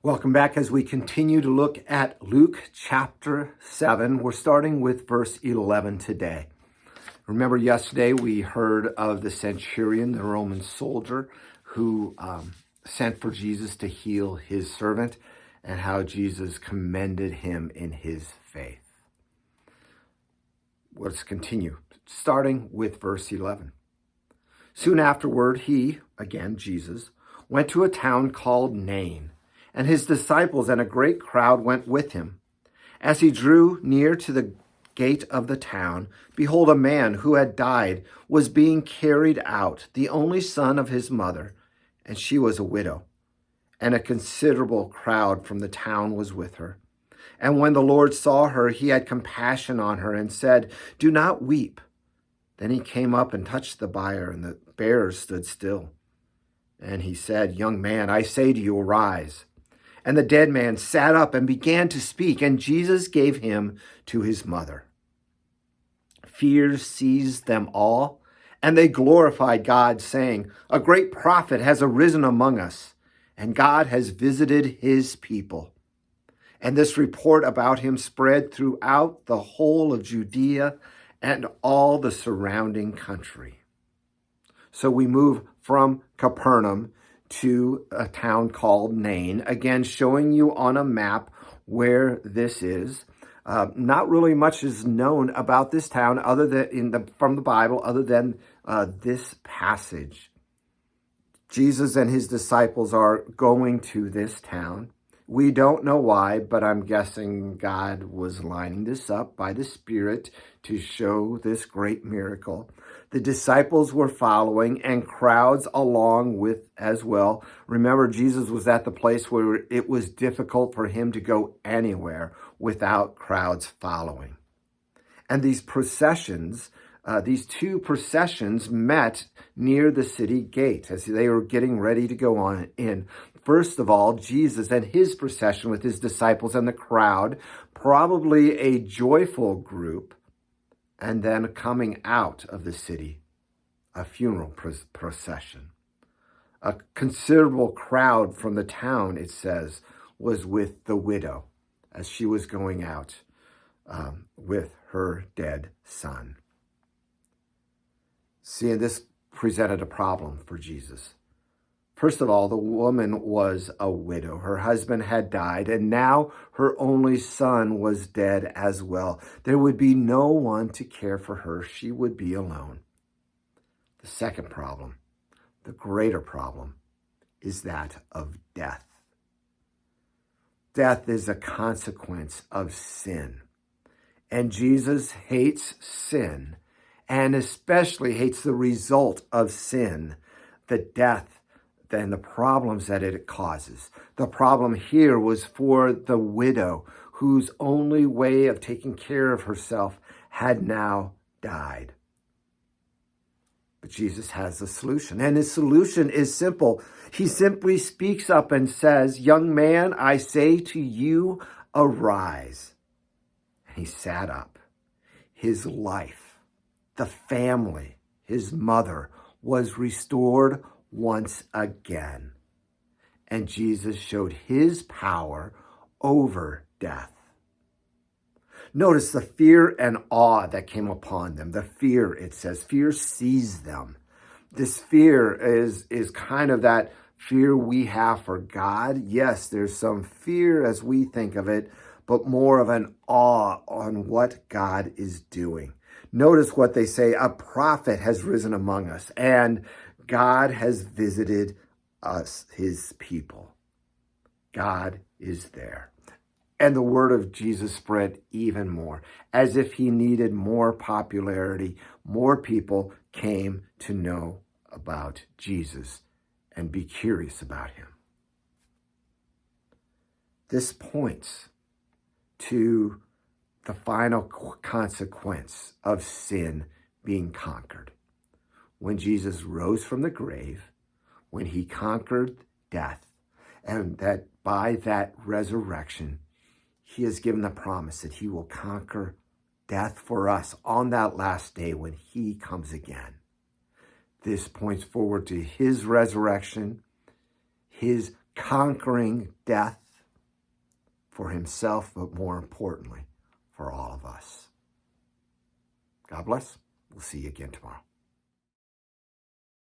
Welcome back as we continue to look at Luke chapter 7. We're starting with verse 11 today. Remember yesterday we heard of the centurion, the Roman soldier, who sent for Jesus to heal his servant and how Jesus commended him in his faith. Let's continue, starting with verse 11. Soon afterward, he, again Jesus, went to a town called Nain, and his disciples and a great crowd went with him. As he drew near to the gate of the town, behold, a man who had died was being carried out, the only son of his mother, and she was a widow. And a considerable crowd from the town was with her. And when the Lord saw her, he had compassion on her and said, "Do not weep." Then he came up and touched the bier, and the bearers stood still. And he said, "Young man, I say to you, arise." And the dead man sat up and began to speak, and Jesus gave him to his mother. Fear seized them all, and they glorified God, saying, "A great prophet has arisen among us, and God has visited his people." And this report about him spread throughout the whole of Judea and all the surrounding country. So we move from Capernaum to a town called Nain, again showing you on a map where this is. Not really much is known about this town other than from the Bible, other than this passage. Jesus and his disciples are going to this town. We don't know why, but I'm guessing God was lining this up by the Spirit to show this great miracle. The disciples were following and crowds along with as well. Remember, Jesus was at the place where it was difficult for him to go anywhere without crowds following. And these processions, these two processions met near the city gate as they were getting ready to go on in. First of all, Jesus and his procession with his disciples and the crowd, probably a joyful group, and then coming out of the city, a funeral procession. A considerable crowd from the town, it says, was with the widow as she was going out with her dead son. See, and this presented a problem for Jesus. First of all, the woman was a widow. Her husband had died, and now her only son was dead as well. There would be no one to care for her. She would be alone. The second problem, the greater problem, is that of death. Death is a consequence of sin. And Jesus hates sin, and especially hates the result of sin, the death and the problems that it causes. The problem here was for the widow, whose only way of taking care of herself had now died. But Jesus has a solution, and his solution is simple. He simply speaks up and says, "Young man, I say to you, arise." And he sat up. His life, the family, his mother was restored once again. And Jesus showed his power over death. Notice the fear and awe that came upon them. The fear, it says, fear seized them. This fear is kind of that fear we have for God. Yes, there's some fear as we think of it, but more of an awe on what God is doing. Notice what they say, a prophet has risen among us, and God has visited us, his people. God is there. And the word of Jesus spread even more. As if he needed more popularity, more people came to know about Jesus and be curious about him. This points to the final consequence of sin being conquered. When Jesus rose from the grave, when he conquered death, and that by that resurrection, he has given the promise that he will conquer death for us on that last day when he comes again. This points forward to his resurrection, his conquering death, for himself, but more importantly, for all of us. God bless. We'll see you again tomorrow.